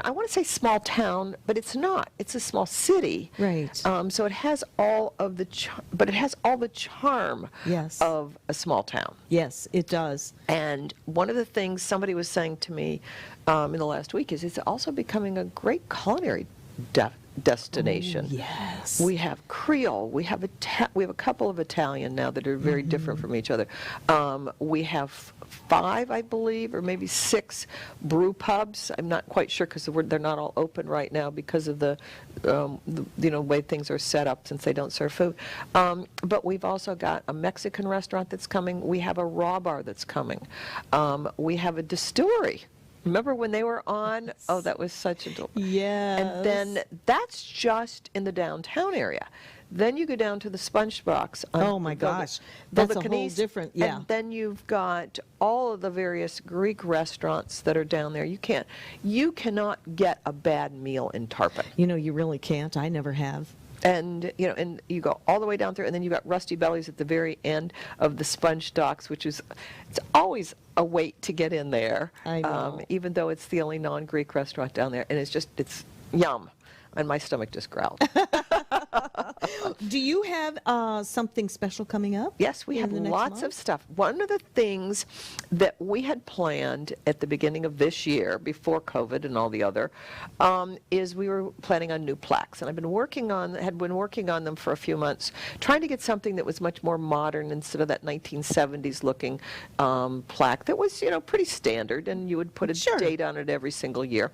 I want to say small town, but it's not. It's a small city. Right. So it has all of the but it has all the charm Yes. of a small town. Yes, it does. And one of the things somebody was saying to me in the last week is it's also becoming a great culinary destination. Yes. We have Creole. We have a couple of Italian now that are very different from each other. We have 5, I believe, or maybe 6 brew pubs. I'm not quite sure because they're not all open right now because of the way things are set up, since they don't serve food. But we've also got a Mexican restaurant that's coming. We have a raw bar that's coming. We have a distillery. Remember when they were on? Oh, that was such a Yes. And then that's just in the downtown area. Then you go down to the Sponge Box. Oh my gosh, that's a whole different, yeah. And then you've got all of the various Greek restaurants that are down there. You cannot get a bad meal in Tarpon. You really can't. I never have. And and you go all the way down through, and then you've got Rusty Bellies at the very end of the Sponge Docks, which is, it's always a wait to get in there. I know. Even though it's the only non-Greek restaurant down there, and it's yum. And my stomach just growled. Do you have something special coming up? Yes, we in have the next lots month? of stuff. One of the things that we had planned at the beginning of this year, before COVID and all the other, is we were planning on new plaques. And had been working on them for a few months, trying to get something that was much more modern instead of that 1970s looking plaque that was, pretty standard, and you would put a Sure. date on it every single year.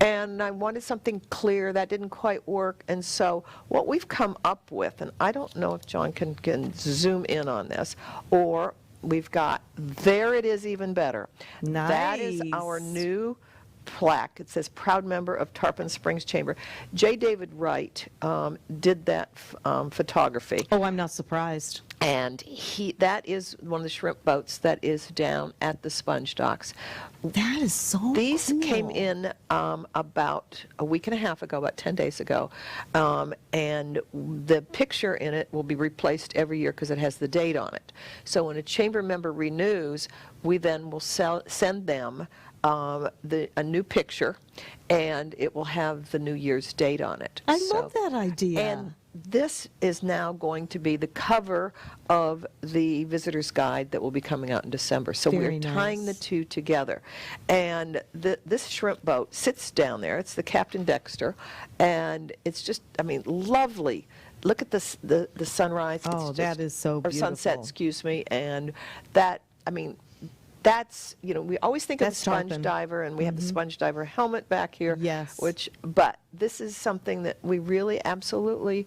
And I wanted something clear. That didn't quite work. And so what we've come up with, and I don't know if John can zoom in on this, or we've got, there it is even better. That is Nice. our new plaque. It says, "Proud member of Tarpon Springs Chamber." J. David Wright did that photography. Oh, I'm not surprised. And that is one of the shrimp boats that is down at the sponge docks. That is so These cool. came in about a week and a half ago, about 10 days ago, and the picture in it will be replaced every year because it has the date on it. So when a chamber member renews, we then will send them a new picture, and it will have the New Year's date on it. I love that idea. And this is now going to be the cover of the visitor's guide that will be coming out in December. So Very we're tying the nice. two together. And this shrimp boat sits down there. It's the Captain Dexter. And it's just, I mean, lovely. Look at this, the sunrise. Oh, It's that is so Or sunset, beautiful. excuse me. And that, I mean, that's, you know, we always think of the That's sponge Tarpon. diver, and we have the sponge diver helmet back here. Yes. But this is something that we really absolutely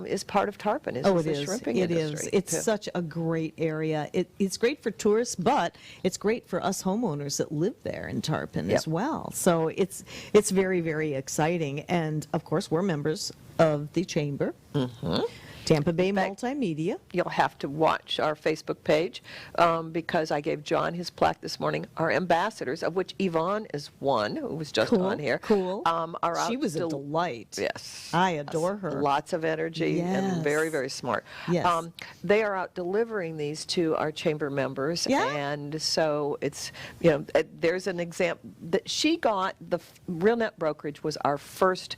is part of Tarpon, is Oh, it the is. shrimping It industry. is. It's too. such a great area. It's great for tourists, but it's great for us homeowners that live there in Tarpon Yep. as well. So it's very, very exciting. And of course, we're members of the Chamber. Tampa Bay fact- Multimedia. You'll have to watch our Facebook page because I gave John his plaque this morning. Our ambassadors, of which Ivonne is one, who was just on here, Cool. are out. She was a delight. Yes. I adore her. Lots of energy and very, Yes. very smart. Yes. They are out delivering these to our chamber members. Yeah? And so it's, you know, there's an example that she got. The RealNet Brokerage was our first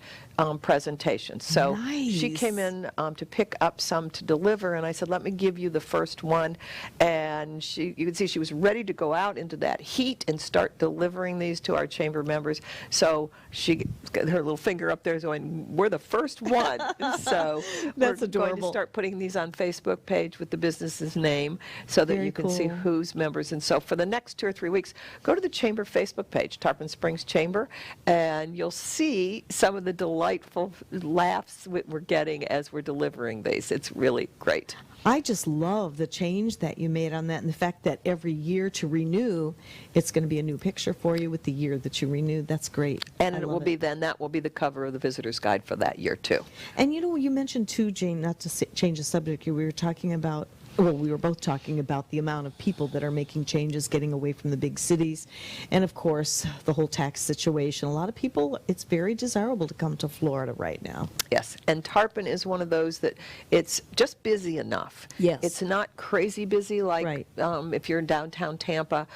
presentation. So she Nice. came in to pick up some to deliver, and I said, let me give you the first one. And you can see she was ready to go out into that heat and start delivering these to our chamber members. So she got her little finger up there going, we're the first one. So That's we're going to adorable. start putting these on Facebook page with the business's name so that Very you can see cool. who's members. And so for the next 2 or 3 weeks, go to the chamber Facebook page, Tarpon Springs Chamber, and you'll see some of the delightful laughs we're getting as we're delivering these. It's really great. I just love the change that you made on that, and the fact that every year to renew, it's going to be a new picture for you with the year that you renewed. That's great. And I it will love be then, that will be the cover of the visitor's guide for that year too. And you know, you mentioned too, Jane, not to change the subject, we were talking about, well, we were both talking about the amount of people that are making changes, getting away from the big cities, and of course, the whole tax situation. A lot of people, it's very desirable to come to Florida right now. Yes, and Tarpon is one of those that it's just busy enough. Yes. It's not crazy busy like Right. if you're in downtown Tampa,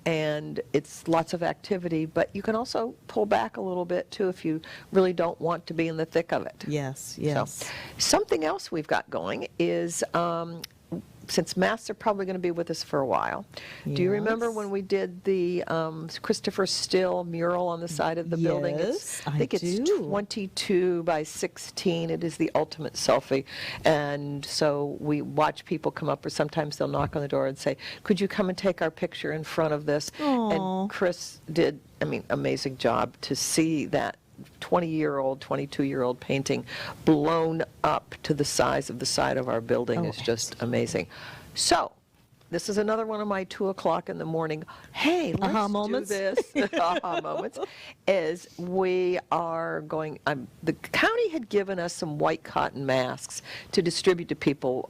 and it's lots of activity, but you can also pull back a little bit too if you really don't want to be in the thick of it. Yes, So, yes. something else we've got going is, since masks are probably going to be with us for a while, do you remember Yes. when we did the Christopher Still mural on the side of the building? Yes, I think I it's do. 22 by 16. It is the ultimate selfie. And so we watch people come up, or sometimes they'll knock on the door and say, could you come and take our picture in front of this? Aw. And Chris did, I mean, amazing job to see that 20-year-old, 22-year-old painting blown up to the size of the side of our building Oh, is just amazing. So, this is another one of my 2 o'clock in the morning, hey, let's Aha do moments. this, aha moments, is we are going, the county had given us some white cotton masks to distribute to people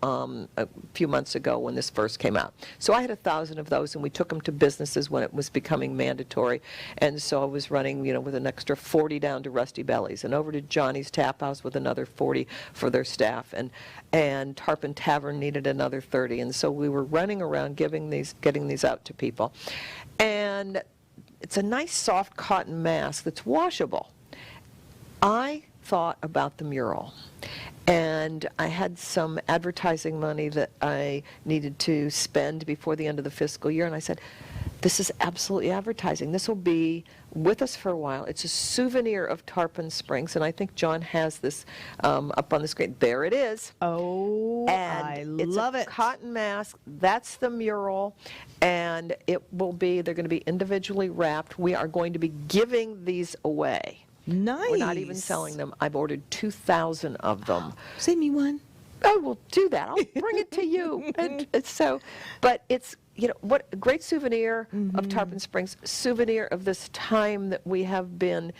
a few months ago when this first came out. So I had 1,000 of those, and we took them to businesses when it was becoming mandatory. And so I was running, you know, with an extra 40 down to Rusty Bellies, and over to Johnny's Tap House with another 40 for their staff, and Tarpon Tavern needed another 30. And so we were running around getting these out to people. And it's a nice soft cotton mask that's washable. I thought about the mural, and I had some advertising money that I needed to spend before the end of the fiscal year, and I said, this is absolutely advertising. This will be with us for a while. It's a souvenir of Tarpon Springs, and I think John has this up on the screen. There it is. Oh, And I it's love a it. cotton mask. That's the mural, and it will be, they're going to be individually wrapped. We are going to be giving these away. Nice. We're not even selling them. I've ordered 2,000 of them. Send me one. I will do that. I'll bring it to you. And so, but it's, what a great souvenir of Tarpon Springs, souvenir of this time that we have been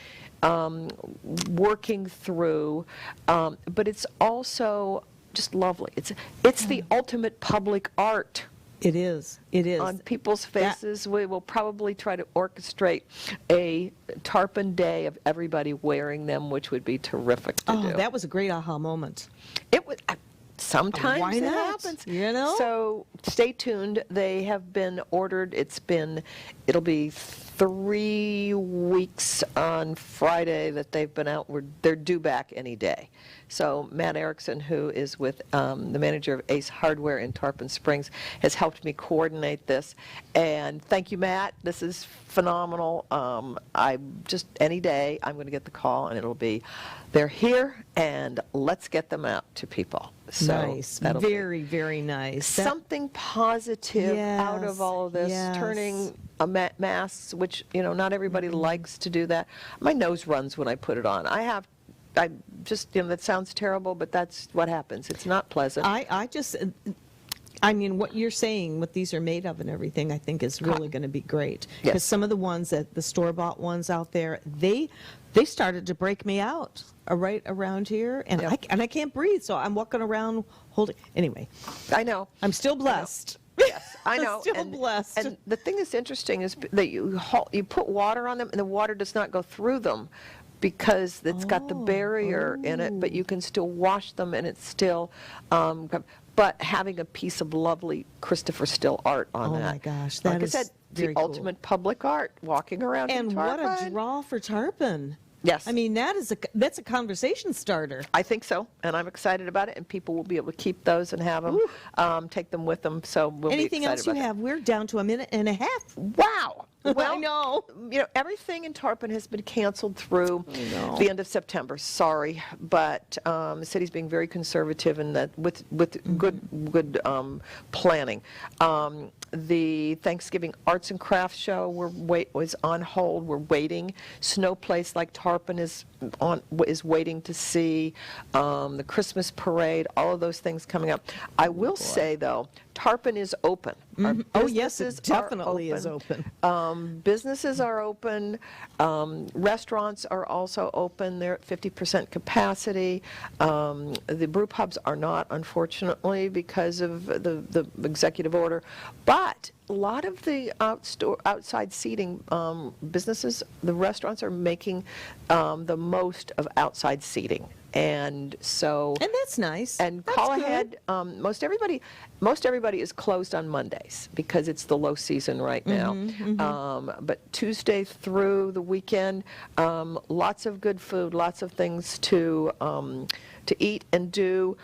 working through, but it's also just lovely. It's the ultimate public art. It is. It is. On people's faces. We will probably try to orchestrate a Tarpon day of everybody wearing them, which would be terrific to do. That was a great aha moment. It was. Sometimes Why it not? happens. You know? So stay tuned. They have been ordered. It'll be 3 weeks on Friday that they've been out. They're due back any day. So Matt Erickson, who is with the manager of Ace Hardware in Tarpon Springs, has helped me coordinate this. And thank you, Matt. This is phenomenal. Any day, I'm going to get the call, and it'll be, they're here, and let's get them out to people. So nice. that'll Very, very nice. something positive out of all of this, Yes. turning masks, which, not everybody likes to do that. My nose runs when I put it on. That sounds terrible, but that's what happens. It's not pleasant. What you're saying, what these are made of and everything, I think is really going to be great. Because Yes. some of the ones the store-bought ones out there, they started to break me out right around here, and Yeah. I can't breathe, so I'm walking around holding. Anyway, I know. I'm still blessed. Yes, I know. Still blessed. And the thing that's interesting is that you put water on them, and the water does not go through them because it's got the barrier in it, but you can still wash them, and it's still. But having a piece of lovely Christopher Still art on that. Oh my gosh, like that I is said, very the cool. ultimate public art, walking around in And what a Tarpon. draw for Tarpon. Yes. I mean, that's a conversation starter. I think so, and I'm excited about it, and people will be able to keep those and have them, take them with them, so we'll Anything be excited else you about have? We're down to a minute and a half. that. Wow! Well, I know. Everything in Tarpon has been canceled through the end of September. Sorry, but the city's being very conservative in that with good planning. The Thanksgiving Arts and Crafts Show was on hold. We're waiting. Snow Place like Tarpon is waiting to see. The Christmas Parade, all of those things coming up. I will say though, Tarpon is open. Our Oh yes, it businesses are definitely is open. Businesses are open. Restaurants are also open. They're at 50% capacity. The brew pubs are not, unfortunately, because of the executive order. But a lot of the outside seating businesses, the restaurants are making the most of outside seating. And so, And that's nice. and That's call good. ahead. Most everybody is closed on Mondays because it's the low season right now. But Tuesday through the weekend, lots of good food, lots of things to eat and do.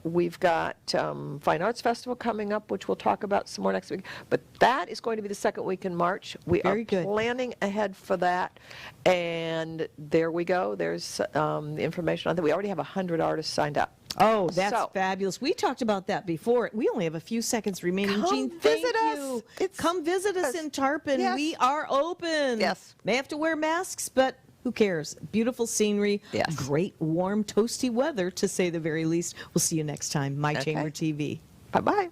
We've got Fine Arts Festival coming up, which we'll talk about some more next week. But that is going to be the second week in March. We Very are good. planning ahead for that. And there we go. There's the information on that. We already have 100 artists signed up. Oh, that's So- fabulous. We talked about that before. We only have a few seconds remaining. Come Jean, thank visit us. you. It's- Come visit us in Tarpon. Yes. We are open. Yes. May have to wear masks, but who cares? Beautiful scenery. Yes. Great, warm, toasty weather, to say the very least. We'll see you next time. My Okay. Chamber TV. Bye-bye.